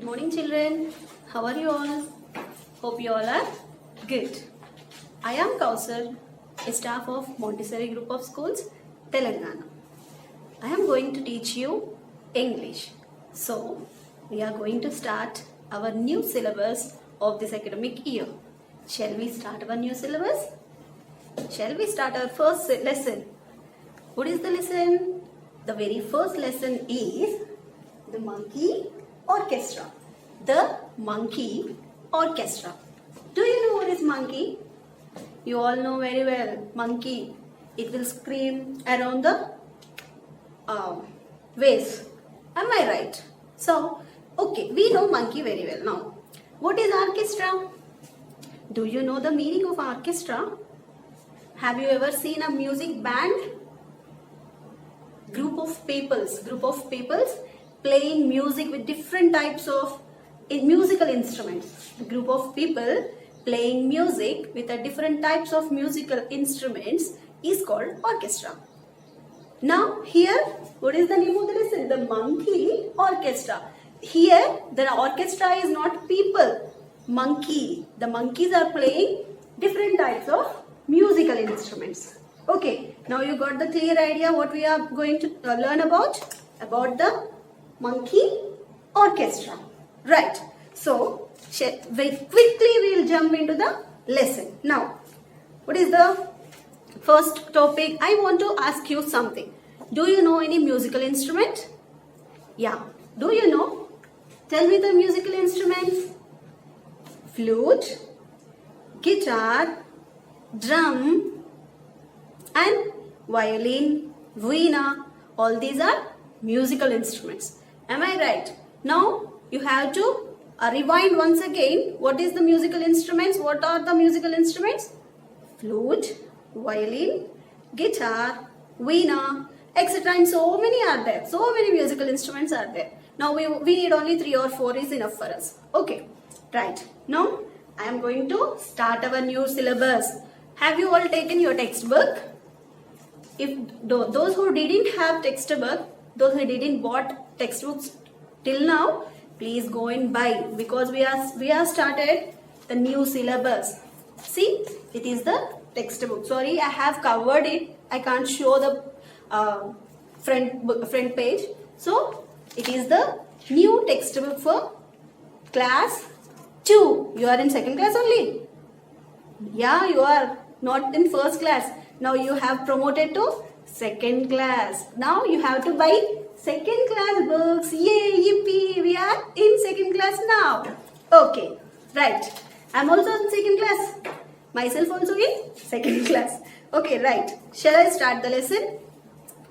morning, children. How are you all? Hope you all are good. I am Kausar, a staff of Montessori Group of Schools, Telangana. I am going to teach you English. So, we are going to start our new syllabus of this academic year. Shall we start our new syllabus? Shall we start our first lesson? What is the lesson? The very first lesson is the monkey orchestra. The monkey orchestra. Do you know what is monkey? You all know very well. Monkey. It will scream around the waves. Am I right? So, okay, we know monkey very well. Now, what is orchestra? Do you know the meaning of orchestra? Have you ever seen a music band? Group of peoples playing music with different types of musical instruments. A group of people playing music with a different types of musical instruments is called orchestra. Now here, what is the name of the lesson? The monkey orchestra. Here, the orchestra is not people. Monkey. The monkeys are playing different types of musical instruments. Okay, now you got the clear idea what we are going to learn about the monkey orchestra. Right. So, very quickly we will jump into the lesson. Now, what is the first topic? I want to ask you something. Do you know any musical instrument? Yeah. Do you know? Tell me the musical instruments. Flute, guitar, drum, and violin, veena, all these are musical instruments. Am I right? Now you have to rewind once again. What is the musical instruments? What are the musical instruments? Flute, violin, guitar, veena, etc. And so many are there. So many musical instruments are there. Now we need only 3 or 4 is enough for us. Okay, right. Now I am going to start our new syllabus. Have you all taken your textbook? If those who didn't have textbook, those who didn't bought textbooks till now, please go and buy, because we are started the new syllabus. See, it is the textbook. Sorry, I have covered it. I can't show the front page. So it is the new textbook for class 2. You are in second class only. Yeah, you are not in first class. Now you have promoted to second class. Now you have to buy second class books. Yay, yippee, we are in second class now. Okay, right. I'm also in second class. Myself also in second class. Okay, right. Shall I start the lesson?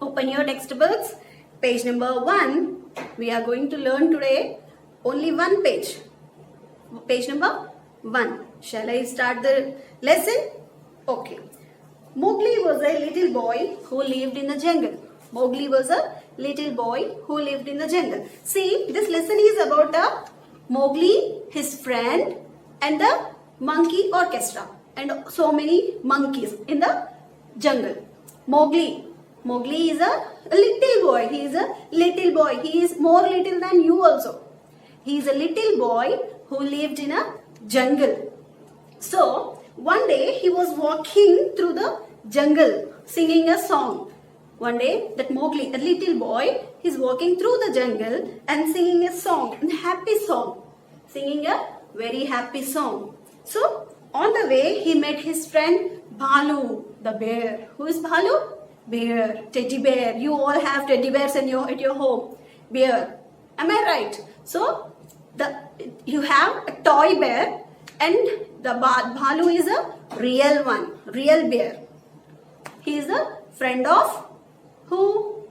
Open your textbooks. Page number 1. We are going to learn today only one page. Page number 1. Shall I start the lesson? Okay. Mowgli was a little boy who lived in the jungle. Mowgli was a little boy who lived in the jungle. See, this lesson is about Mowgli, his friend, and the monkey orchestra, and so many monkeys in the jungle. Mowgli is a little boy. He is a little boy. He is more little than you also. He is a little boy who lived in a jungle. So, one day he was walking through the jungle singing a song. One day that Mowgli, a little boy, is walking through the jungle and singing a song, a happy song. Singing a very happy song. So, on the way he met his friend Bhalu, the bear. Who is Bhalu? Bear, teddy bear. You all have teddy bears at your home. Bear. Am I right? So, you have a toy bear, and the Bhalu is a real one, real bear. He is the friend of who?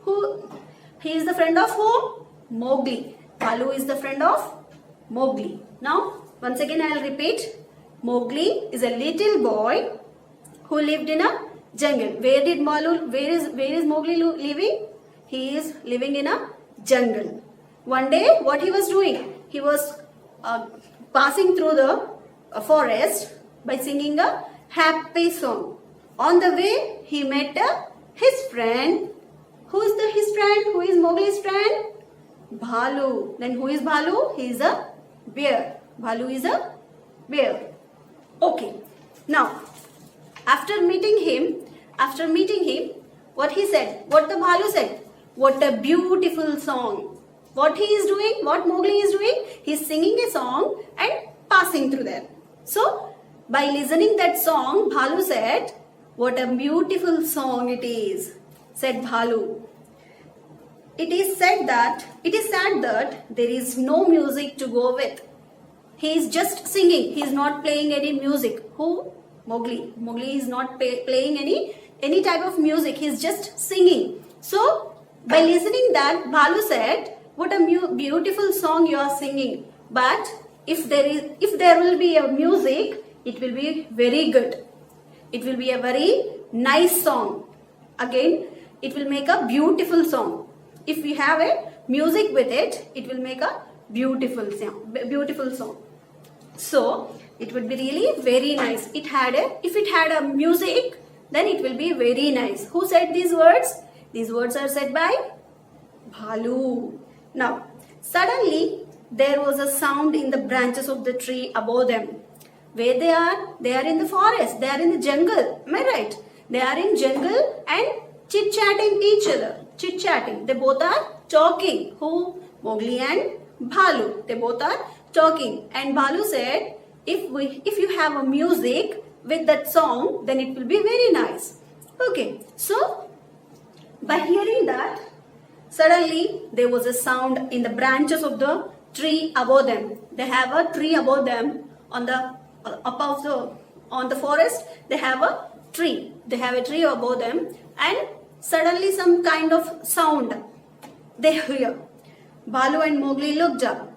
He is the friend of whom? Mowgli. Bhalu is the friend of Mowgli. Now, once again I will repeat. Mowgli is a little boy who lived in a jungle. Where is Mowgli living? He is living in a jungle. One day, what he was doing? He was passing through the forest by singing a happy song. On the way, he met his friend. Who is his friend? Who is Mowgli's friend? Bhalu. Then who is Bhalu? He is a bear. Bhalu is a bear. Okay. Now, after meeting him, what he said? What the Bhalu said? What a beautiful song. What he is doing? What Mowgli is doing? He is singing a song and passing through there. So, by listening that song, Bhalu said, what a beautiful song it is, said Bhalu. It is sad that there is no music to go with. He is just singing. He is not playing any music. Who? Mowgli. Mowgli is not playing any type of music. He is just singing. So, by listening that, Bhalu said, what a beautiful song you are singing. But if there will be a music, it will be very good. It will be a very nice song. Again, it will make a beautiful song. If we have a music with it, it will make a beautiful song. So, it would be really very nice. If it had a music, then it will be very nice. Who said these words? These words are said by Bhalu. Now, suddenly there was a sound in the branches of the tree above them. Where they are? They are in the forest. They are in the jungle. Am I right? They are in jungle and chit-chatting each other. Chit-chatting. They both are talking. Who? Mowgli and Bhalu. They both are talking. And Bhalu said, if you have a music with that song, then it will be very nice. Okay. So, by hearing that, suddenly there was a sound in the branches of the tree above them. They have a tree above them on the forest. They have a tree. They have a tree above them, and suddenly some kind of sound they hear. Bhalu and Mowgli looked up.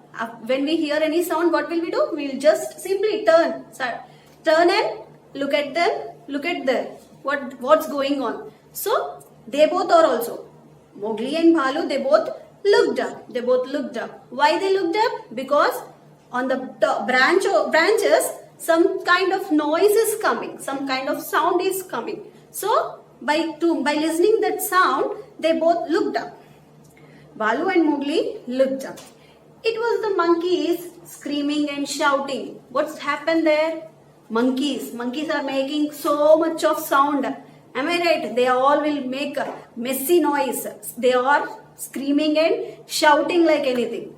When we hear any sound, what will we do? We will just simply turn and look at them. Look at them. What's going on? So they both are also. Mowgli and Bhalu, they both looked up. Why they looked up? Because on the branches, some kind of noise is coming. Some kind of sound is coming. So, by listening that sound, they both looked up. Bhalu and Mowgli looked up. It was the monkeys screaming and shouting. What's happened there? Monkeys are making so much of sound. Am I right? They all will make a messy noise. They are screaming and shouting like anything.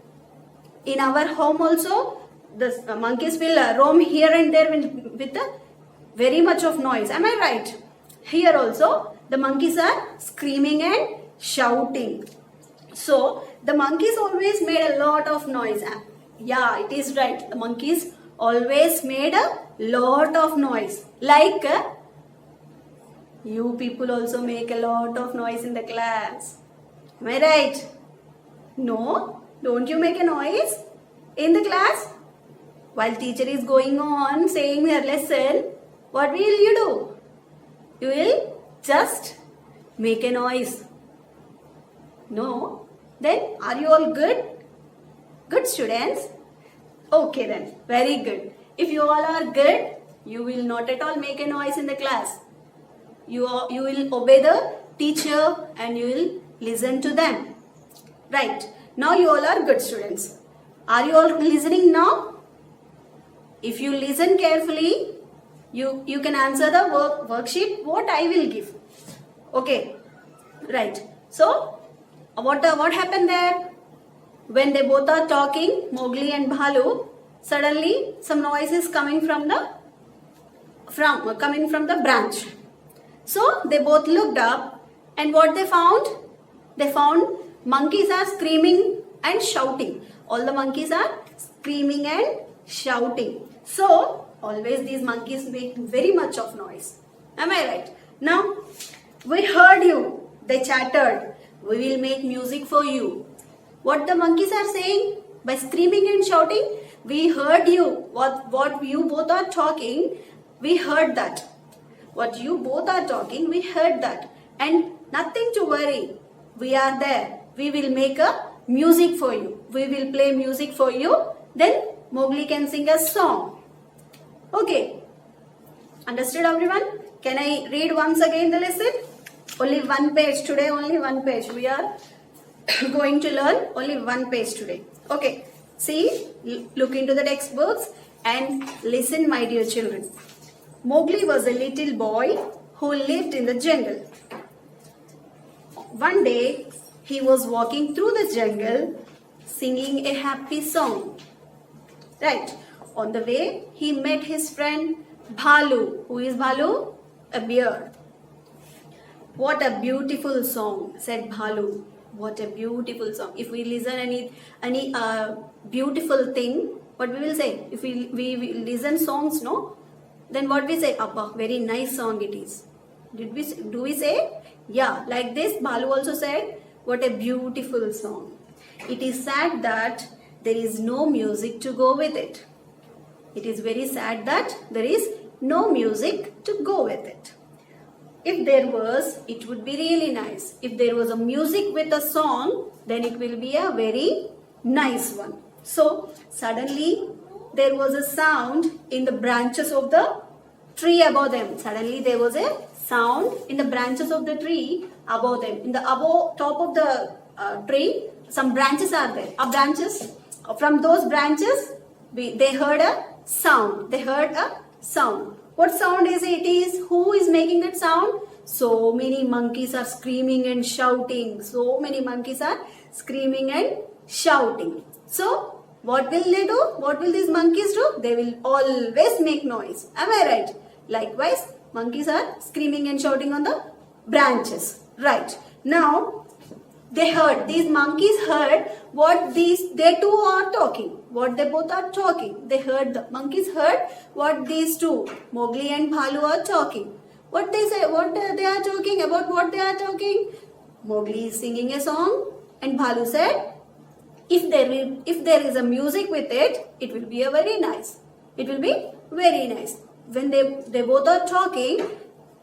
In our home also, the monkeys will roam here and there with very much of noise. Am I right? Here also, the monkeys are screaming and shouting. So, the monkeys always made a lot of noise. Yeah, it is right. The monkeys always made a lot of noise. Like you people also make a lot of noise in the class. Am I right? No? Don't you make a noise in the class? While teacher is going on saying her lesson, what will you do? You will just make a noise. No? Then are you all good? Good students? Okay then, very good. If you all are good, you will not at all make a noise in the class. You will obey the teacher and you will listen to them. Right. Now you all are good students. Are you all listening now? If you listen carefully, you can answer the worksheet what I will give. Okay. Right. So, what happened there? When they both are talking, Mowgli and Bhalu, suddenly some noise is coming from the branch. So they both looked up, and what they found? They found monkeys are screaming and shouting. All the monkeys are screaming and shouting. So always these monkeys make very much of noise. Am I right? Now, we heard you. They chattered. We will make music for you. What the monkeys are saying? By screaming and shouting, we heard you. What you both are talking, we heard that. What you both are talking, we heard that. And nothing to worry. We are there. We will make a music for you. We will play music for you. Then Mowgli can sing a song. Okay. Understood everyone? Can I read once again the lesson? Only one page today, only one page. We are going to learn only one page today. Okay. See, look into the textbooks and listen, my dear children. Mowgli was a little boy who lived in the jungle. One day, he was walking through the jungle singing a happy song. Right. On the way, he met his friend Bhalu. Who is Bhalu? A bear. What a beautiful song, said Bhalu. What a beautiful song. If we listen any beautiful thing, what we will say? If we listen songs, no? Then what we say? Abba, very nice song it is. Do we say? Yeah, like this Bhalu also said, what a beautiful song. It is sad that there is no music to go with it. It is very sad that there is no music to go with it. If there was, it would be really nice. If there was a music with a song, then it will be a very nice one. So, suddenly there was a sound in the branches of the tree above them. Suddenly there was a sound in the branches of the tree above them. In the top of the tree, some branches are there. Branches. From those branches, they heard a sound. They heard a sound. What sound is it? Who is making that sound? So many monkeys are screaming and shouting. So many monkeys are screaming and shouting. So what will they do? What will these monkeys do? They will always make noise. Am I right? Likewise, monkeys are screaming and shouting on the branches. Right. Now, these monkeys heard what they two are talking. What they both are talking. The monkeys heard what these two, Mowgli and Bhalu, are talking. What they say, what they are talking, about what they are talking. Mowgli is singing a song and Bhalu said, if there is a music with it, it will be a very nice. It will be very nice. When they both are talking,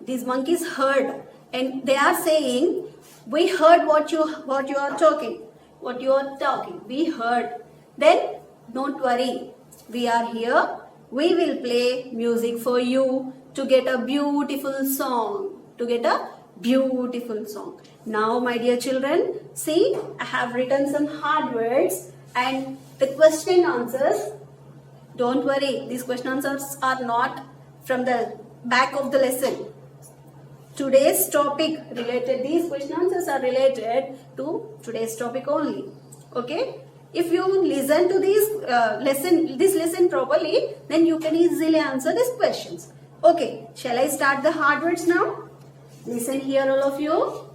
these monkeys heard and they are saying, we heard what you are talking. What you are talking. We heard. Then don't worry. We are here. We will play music for you to get a beautiful song. To get a beautiful song. Now, my dear children, see, I have written some hard words and the question answers. Don't worry. These question answers are not from the back of the lesson. Today's topic these question answers are related to today's topic only. Okay? If you listen to this lesson properly, then you can easily answer these questions. Okay, shall I start the hard words now? Listen here, all of you.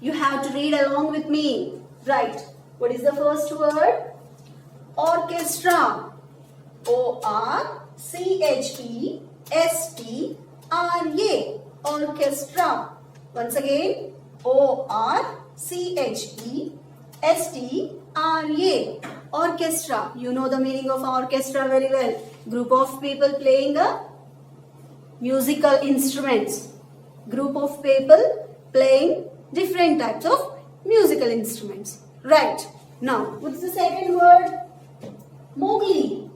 You have to read along with me. Right. What is the first word? Orchestra. O-R-C-H-E-S-T-R-A. Orchestra. Once again, O-R-C-H-E-S-T-R-A. Orchestra. You know the meaning of orchestra very well. Group of people playing a musical instruments. Group of people playing different types of musical instruments. Right. Now, what's the second word? Mowgli.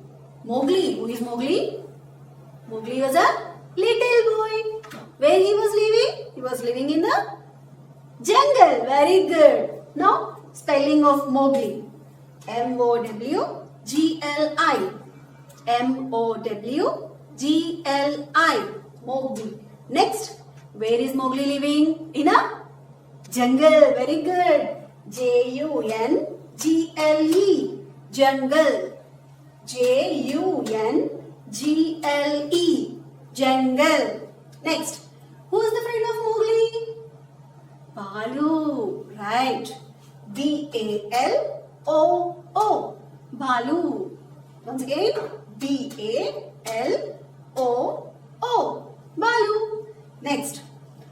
Mowgli. Who is Mowgli? Mowgli was a little boy. Where he was living? He was living in the jungle. Very good. Now, spelling of Mowgli. M-O-W-G-L-I. M-O-W-G-L-I. Mowgli. Next, where is Mowgli living? In a jungle. Very good. J-U-N-G-L-E. Jungle. J-U-N-G-L-E. Jungle. Next, who is the friend of Mowgli? Bhalu. Right. B-A-L-O-O. Bhalu. Once again, B-A-L-O-O. Bhalu. Next,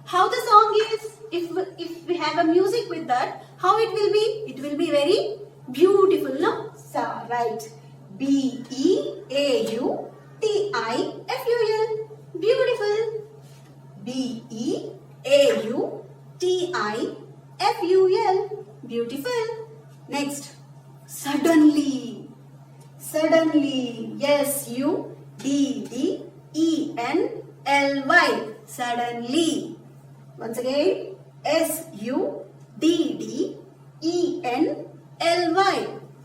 how the song is? If we have a music with that, how it will be? It will be very beautiful, no? Right. B-E-A-U-T-I-F-U-L. Beautiful. B-E-A-U-T-I-F-U-L. Beautiful. Next, suddenly. Suddenly. S-U-D-D-E-N-L-Y. Suddenly. Once again, S-U-D-D-E-N-L-Y.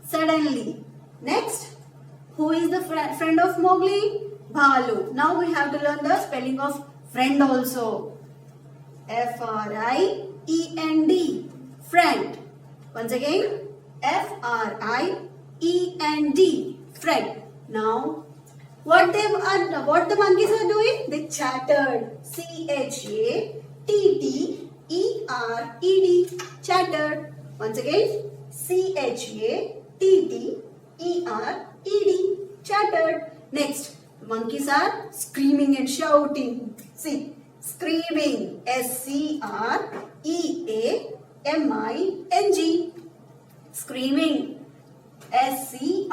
Suddenly. Next, friend of Mowgli? Bhalu. Now we have to learn the spelling of friend also. F-R-I-E-N-D. Friend. Once again, F-R-I-E-N-D. Friend. Now, what the monkeys are doing? They chattered. C-H-A-T-T-E-R-E-D. Chattered. Once again, C-H-A-T-T-E-R-E-D. Chattered. Next, monkeys are screaming and shouting. See, screaming. S-C-R-E-A-M-I-N-G. Screaming. S-C-R-E-A-M-I-N-G.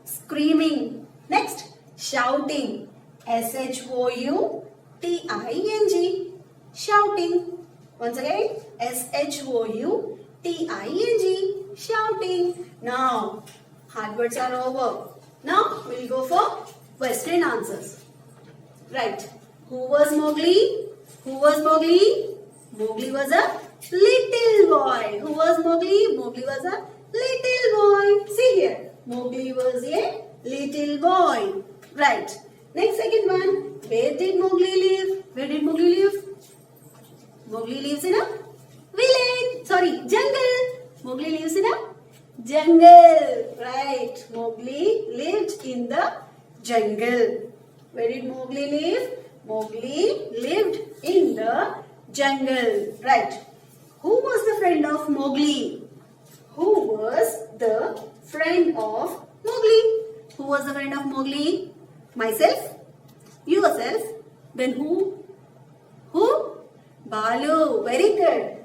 Screaming. Next, shouting. S-H-O-U-T-I-N-G. Shouting. Once again, S-H-O-U-T-I-N-G. Shouting. Now, hard words are over. Now, we'll go for question answers. Right. Who was Mowgli? Who was Mowgli? Mowgli was a little boy. Who was Mowgli? Mowgli was a little boy. See here. Mowgli was a little boy. Right. Next, second one. Where did Mowgli live? Where did Mowgli live? Mowgli lives in a village. Sorry, jungle. Mowgli lives in a jungle. Right. Mowgli lived in the jungle. Where did Mowgli live? Mowgli lived in the jungle. Right. Who was the friend of Mowgli? Who was the friend of Mowgli? Who was the friend of Mowgli? Myself? Yourself? Then who? Who? Balu. Very good.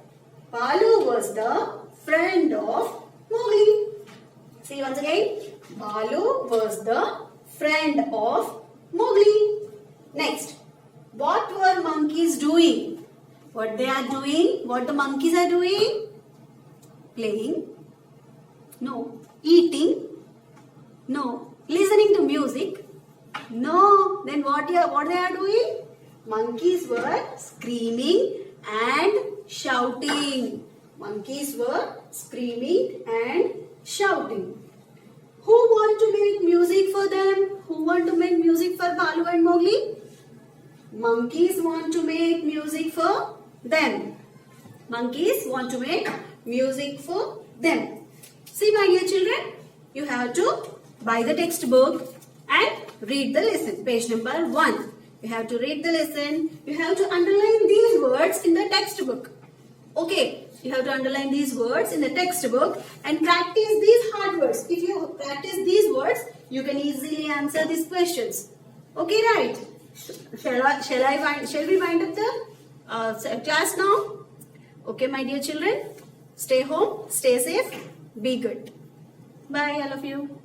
Balu was the friend of Mowgli. See once again. Balu was the friend of Mowgli. Next. What were monkeys doing? What they are doing? What the monkeys are doing? Playing? No. Eating? No. Listening to music? No. Then what they are doing? Monkeys were screaming and shouting. Monkeys were screaming and shouting. Who want to make music for them? Who want to make music for Balu and Mowgli? Monkeys want to make music for them. Monkeys want to make music for them. See, my dear children, you have to buy the textbook and read the lesson. Page number 1. You have to read the lesson. You have to underline these words in the textbook. Okay, you have to underline these words in the textbook and practice these hard words. If you practice these words, you can easily answer these questions. Okay, right? Shall we wind up the class now? Okay, my dear children. Stay home, stay safe, be good. Bye, all of you.